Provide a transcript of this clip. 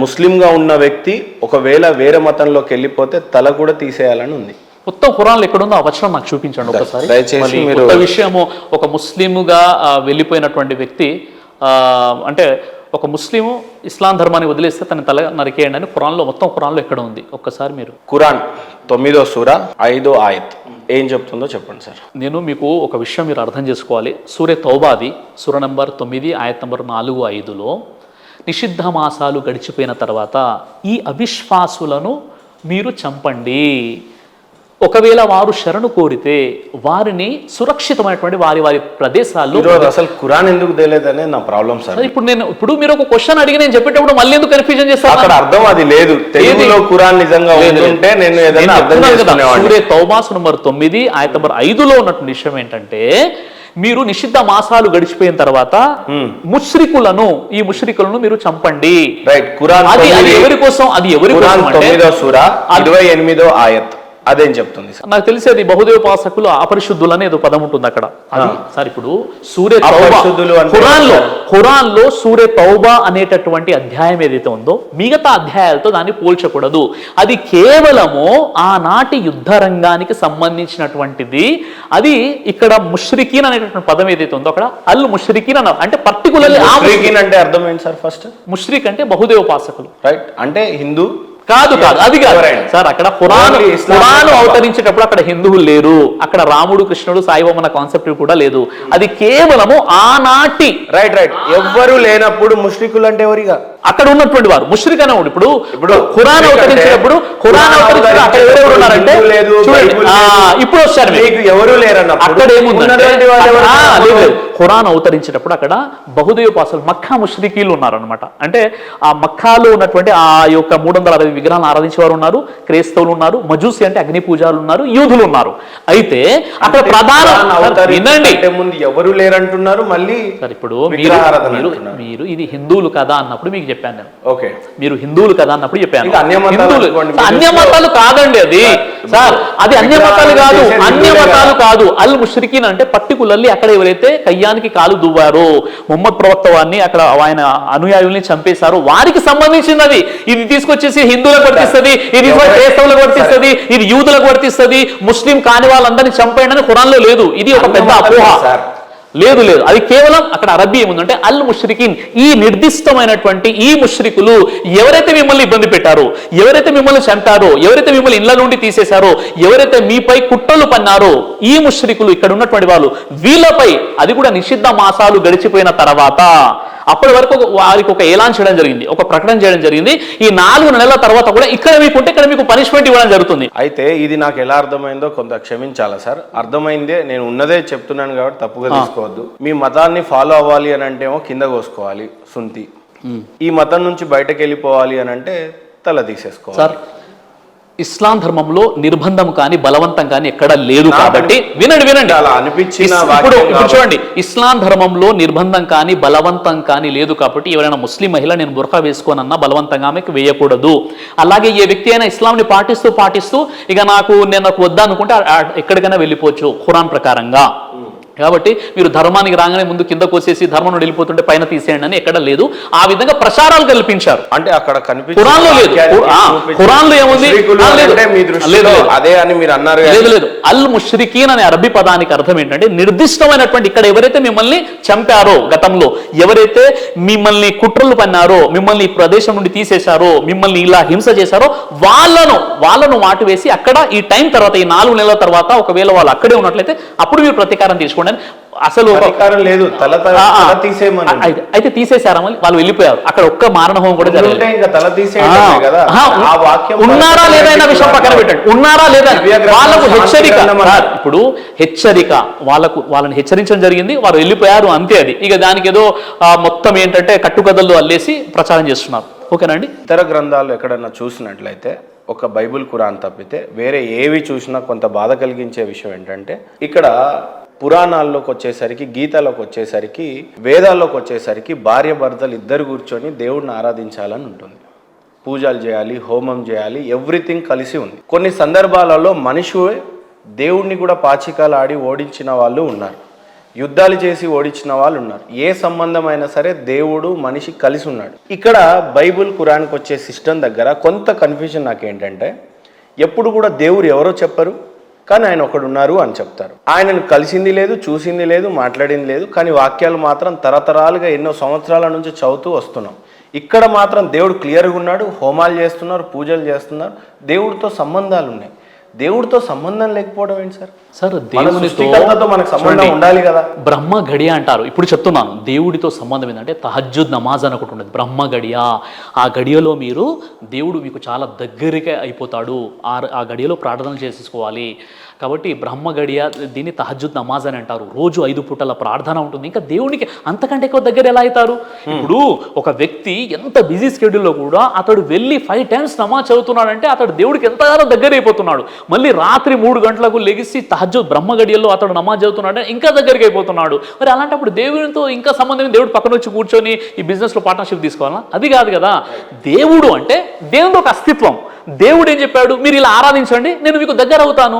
ముస్లింగా ఉన్న వ్యక్తి ఒకవేళ వేరే మతంలోకి వెళ్ళిపోతే తల కూడా తీసేయాలని ఉంది. మొత్తం ఖురాన్లో ఎక్కడుందో ఆ వచనం నాకు చూపించండి ఒకసారి. దయచేసి మీరు ఒక విషయము, ఒక ముస్లిముగా వెళ్ళిపోయినటువంటి వ్యక్తి అంటే ఒక ముస్లిము ఇస్లాం ధర్మాన్ని వదిలేస్తే తన తల నరికేయండి అని ఖురాన్లో, మొత్తం ఖురాన్లో ఎక్కడ ఉంది ఒక్కసారి మీరు. ఖురాన్ 9వ సూర 5వ ఆయత్ ఏం చెప్తుందో చెప్పండి సార్. నేను మీకు ఒక విషయం మీరు అర్థం చేసుకోవాలి. సూరే తౌబాది సూర నంబర్ 9 ఆయత్ నంబర్ 4, 5లో నిషిద్ధ మాసాలు గడిచిపోయిన తర్వాత ఈ అవిశ్వాసులను మీరు చంపండి, ఒకవేళ వారు శరణు కోరితే వారిని సురక్షితమైనటువంటి వారి వారి ప్రదేశాల్లో. అసలు ఖురాన్ ఎందుకు తెలియదనే నా ప్రాబ్లం సార్. ఇప్పుడు మీరు ఒక క్వశ్చన్ అడిగి నేను చెప్పేటప్పుడు మళ్ళీ ఎందుకు కన్ఫ్యూజన్ చేస్తారు? అక్కడ అర్థం అది లేదు. తెలుగులో ఖురాన్ నిజంగా ఉంటే నేను ఏదైనా అర్థం చేసుకునేవాడిని. సూరే తౌబా నంబర్ 9 ఆయత్ నంబర్ 5లో ఉన్నటువంటి విషయం ఏంటంటే, మీరు నిషిద్ధ మాసాలు గడిచిపోయిన తర్వాత ఈ ముష్రికులను మీరు చంపండి. రైట్. ఖురాన్ అది ఎవరి కోసం? అది ఎవరి కోసం? 9వ సూర 28వ ఆయత్ అదేం చెప్తుంది? నాకు తెలిసేది బహుదేవోపాసకులు అపరిశుద్ధులు అనే ఏదో పదం ఉంటుంది అక్కడ. సార్ ఇప్పుడు సూరే ఖురాన్లో సూరే తౌబా అనేటటువంటి అధ్యాయం ఏదైతే ఉందో మిగతా అధ్యాయాలతో దాన్ని పోల్చకూడదు. అది కేవలము ఆనాటి యుద్ధ రంగానికి సంబంధించినటువంటిది. అది ఇక్కడ ముష్రికీన్ అనేటటువంటి పదం ఏదైతే ఉందో అక్కడ అల్ ముష్రికీన్ అన్నారు. అంటే పర్టికులర్లీ అంటే అర్థం ఏంటి సార్? ఫస్ట్ ముష్రిక్ అంటే బహుదేవోపాసకులు. రైట్. అంటే హిందూ కాదు అది కాదు సార్. అక్కడ ఖురాన్ అవతరించేటప్పుడు అక్కడ హిందువులు లేరు, అక్కడ రాముడు కృష్ణుడు సాయిబాబా అన్న కాన్సెప్ట్ కూడా లేదు. అది కేవలము ఆనాటి. రైట్. ఎవ్వరు లేనప్పుడు ముష్రికులు అంటే ఎవరిగా అక్కడ ఉన్నటువంటి వారు ముష్రిక్ అనేవాడు. ఇప్పుడు ఖురాన్ అవతరించినప్పుడు అక్కడ ఎవరెవరు ఉన్నారంటే ఇప్పుడు వచ్చారు ఎవరు లేరన్న అక్కడ ఏముందంటే ఖురాన్ అవతరించేటప్పుడు అక్కడ బహుదేవోపాసకులు మక్కా ముష్రికీలు ఉన్నారు అనమాట. అంటే ఆ మక్కాలో ఉన్నటువంటి ఆ యొక్క 360 విగ్రహాలను ఆరాధించే వారు ఉన్నారు, క్రైస్తవులు ఉన్నారు, మజూసి అంటే అగ్ని పూజారులు ఉన్నారు, యూదులు ఉన్నారు. అయితే అక్కడ ప్రధాన వినండి, ముందు ఎవరు లేరంటున్నారు మళ్ళీ. ఇప్పుడు మీరు ఇది హిందువులు కదా అన్నప్పుడు మీకు చెప్పాను నేను. ఓకే, మీరు హిందువులు కదా అన్నప్పుడు చెప్పాను. అన్య మతాలు కాదండి అది సార్, అది అన్య మతాలు కాదు. అల్ ముష్రికీన్ అంటే పర్టికులర్లీ అక్కడ ఎవరైతే కయ్యానికి కాలు దువ్వారో, ముహమ్మద్ ప్రవక్త వారిని అక్కడ ఆయన అనుయాయుల్ని చంపేశారో వారికి సంబంధించినది. ఇది తీసుకొచ్చేసి హిందువులకు వర్తిస్తుంది, ఇది క్రైస్తవులకు వర్తిస్తుంది, ఇది యూదులకు వర్తిస్తుంది, ముస్లిం కాని వాళ్ళందరినీ చంపేయండి అని ఖురాన్లో లేదు. ఇది ఒక పెద్ద అపోహ. లేదు. అది కేవలం అక్కడ అరబ్బీ ఏముందంటే అల్ ముష్రికీన్, ఈ నిర్దిష్టమైనటువంటి ఈ ముష్రికులు ఎవరైతే మిమ్మల్ని ఇబ్బంది పెట్టారో, ఎవరైతే మిమ్మల్ని చంపారో, ఎవరైతే మిమ్మల్ని ఇళ్ల నుండి తీసేశారో, ఎవరైతే మీపై కుట్రలు పన్నారో ఈ ముష్రికులు, ఇక్కడ ఉన్నటువంటి వాళ్ళు, వీళ్ళపై అది కూడా నిషిద్ధ మాసాలు గడిచిపోయిన తర్వాత అప్పటి వరకు వారికి ఒక ఏలాన్ చేయడం జరిగింది, ఒక ప్రకటన చేయడం జరిగింది. ఈ 4 నెలల తర్వాత కూడా ఇక్కడ మీకుంటే ఇక్కడ మీకు పనిష్మెంట్ ఇవ్వడం జరుగుతుంది. అయితే ఇది నాకు ఎలా అర్థమైందో కొంత క్షమించాలా సార్. అర్థమైందే, నేను ఉన్నదే చెప్తున్నాను కాబట్టి తప్పుగా తీసుకోవద్దు. మీ మతాన్ని ఫాలో అవ్వాలి అని అంటే ఏమో కింద కోసుకోవాలి సుంతి, ఈ మతం నుంచి బయటకు వెళ్ళిపోవాలి అని అంటే తల తీసేసుకోవాలి సార్. ఇస్లాం ధర్మంలో నిర్బంధం కానీ బలవంతం కానీ ఎక్కడ లేదు కాబట్టి వినండి అలా అనిపించిన ఇప్పుడు చూడండి, ఇస్లాం ధర్మంలో నిర్బంధం కానీ బలవంతం కానీ లేదు కాబట్టి ఎవరైనా ముస్లిం మహిళ నేను బుర్ఖా వేసుకోనన్నా బలవంతంగా ఆమెకు వేయకూడదు. అలాగే ఏ వ్యక్తి అయినా ఇస్లాంని పాటిస్తూ ఇక నేను వద్దనుకుంటే ఎక్కడికైనా వెళ్ళిపోవచ్చు ఖురాన్ ప్రకారంగా. కాబట్టి మీరు ధర్మానికి రాగానే ముందు కింద కోసేసి ధర్మం వెళ్ళిపోతుంటే పైన తీసేయండి అని ఎక్కడ లేదు. ఆ విధంగా ప్రచారాలు కల్పించారు. అంటే అక్కడ ఖురాన్లో లేదు. ఖురాన్లో ఏముంది? అదే అని మీరు అన్నారు. లేదు. అల్ ముష్రికీన్ అనే అరబీ పదానికి అర్థం ఏంటంటే నిర్దిష్టమైనటువంటి, ఇక్కడ ఎవరైతే మిమ్మల్ని చంపారో, గతంలో ఎవరైతే మిమ్మల్ని కుట్రలు పన్నారో, మిమ్మల్ని ఈ ప్రదేశం నుండి తీసేశారో, మిమ్మల్ని ఇలా హింస చేశారో వాళ్ళను మాటు వేసి అక్కడ ఈ టైం తర్వాత, ఈ 4 నెలల తర్వాత ఒకవేళ వాళ్ళు అక్కడే ఉన్నట్లయితే అప్పుడు మీరు ప్రతీకారం తీసుకోండి. అసలు లేదు, అయితే తీసేశారా వాళ్ళు వెళ్ళిపోయారు. అక్కడ ఒక్క మారణహోమం కూడా జరగలేదు. ఉన్నారా లేదా అన్న విషయం పక్కన పెట్టండి. ఉన్నారా లేదా వాళ్ళకు హెచ్చరిక. ఇప్పుడు హెచ్చరిక వాళ్ళని హెచ్చరించడం జరిగింది, వారు వెళ్ళిపోయారు అంతే. అది ఇక దానికి ఏదో మొత్తం ఏంటంటే కట్టుకథలు అల్లేసి ప్రచారం చేస్తున్నారు. ఓకేనండి. ఇతర గ్రంథాలు ఎక్కడన్నా చూసినట్లయితే ఒక బైబిల్ ఖురాన్ తప్పితే వేరే ఏవి చూసినా కొంత బాధ కలిగించే విషయం ఏంటంటే, ఇక్కడ పురాణాల్లోకి వచ్చేసరికి, గీతలోకి వచ్చేసరికి, వేదాల్లోకి వచ్చేసరికి భార్య భర్తలు ఇద్దరు కూర్చొని దేవుడిని ఆరాధించాలని ఉంటుంది. పూజలు చేయాలి, హోమం చేయాలి, ఎవ్రీథింగ్ కలిసి ఉంది. కొన్ని సందర్భాలలో మనిషి దేవుడిని కూడా పాచికాలు ఆడి ఓడించిన వాళ్ళు ఉన్నారు. యుద్ధాలు చేసి ఓడించిన వాళ్ళు ఉన్నారు. ఏ సంబంధమైనా సరే దేవుడు మనిషి కలిసి ఉన్నాడు. ఇక్కడ బైబుల్ ఖురాన్కి వచ్చే సిస్టమ్ దగ్గర కొంత కన్ఫ్యూజన్ నాకేంటంటే, ఎప్పుడు కూడా దేవుడు ఎవరో చెప్పరు, కానీ ఆయన ఒకడున్నారు అని చెప్తారు. ఆయనను కలిసింది లేదు, చూసింది లేదు, మాట్లాడింది లేదు, కానీ వాక్యాలు మాత్రం తరతరాలుగా ఎన్నో సంవత్సరాల నుంచి చదువుతూ వస్తున్నాం. ఇక్కడ మాత్రం దేవుడు క్లియర్గా ఉన్నాడు. హోమాలు చేస్తున్నారు, పూజలు చేస్తున్నారు, దేవుడితో సంబంధాలు ఉన్నాయి. దేవుడితో సంబంధం లేకపోవడం ఏంటి సార్? సార్ మన సృష్టికర్తతో మనకు సంబంధం ఉండాలి కదా. బ్రహ్మ గడియ అంటారు. ఇప్పుడు చెప్తున్నాను, దేవుడితో సంబంధం ఏంటంటే తహజ్జుద్ నమాజ్ అని ఒకటి ఉండదు, బ్రహ్మ గడియ. ఆ గడియలో మీరు దేవుడు మీకు చాలా దగ్గరగా అయిపోతాడు. ఆ గడియలో ప్రార్థనలు చేసేసుకోవాలి. కాబట్టి బ్రహ్మ గడియ, దీన్ని తహజ్జుద్ నమాజ్ అని అంటారు. రోజు 5 పూటల ప్రార్థన ఉంటుంది. ఇంకా దేవునికి అంతకంటే ఎక్కువ దగ్గర ఎలా అవుతారు? ఇప్పుడు ఒక వ్యక్తి ఎంత బిజీ స్కెడ్యూల్లో కూడా అతడు వెళ్ళి 5 times నమాజ్ చదువుతున్నాడంటే అతడు దేవుడికి ఎంతగానో దగ్గర అయిపోతున్నాడు. మళ్ళీ రాత్రి 3 గంటలకు లెగిసి తహజ్జుద్ బ్రహ్మ గడియల్లో అతడు నమాజ్ చదువుతున్నాడంటే ఇంకా దగ్గరికి అయిపోతున్నాడు. మరి అలాంటప్పుడు దేవునితో ఇంకా సంబంధం, దేవుడు పక్కన వచ్చి కూర్చొని ఈ బిజినెస్లో పార్ట్నర్షిప్ తీసుకోవాలా? అది కాదు కదా. దేవుడు అంటే దేవుడు ఒక అస్తిత్వం. దేవుడు ఏం చెప్పాడు? మీరు ఇలా ఆరాధించండి, నేను మీకు దగ్గర అవుతాను.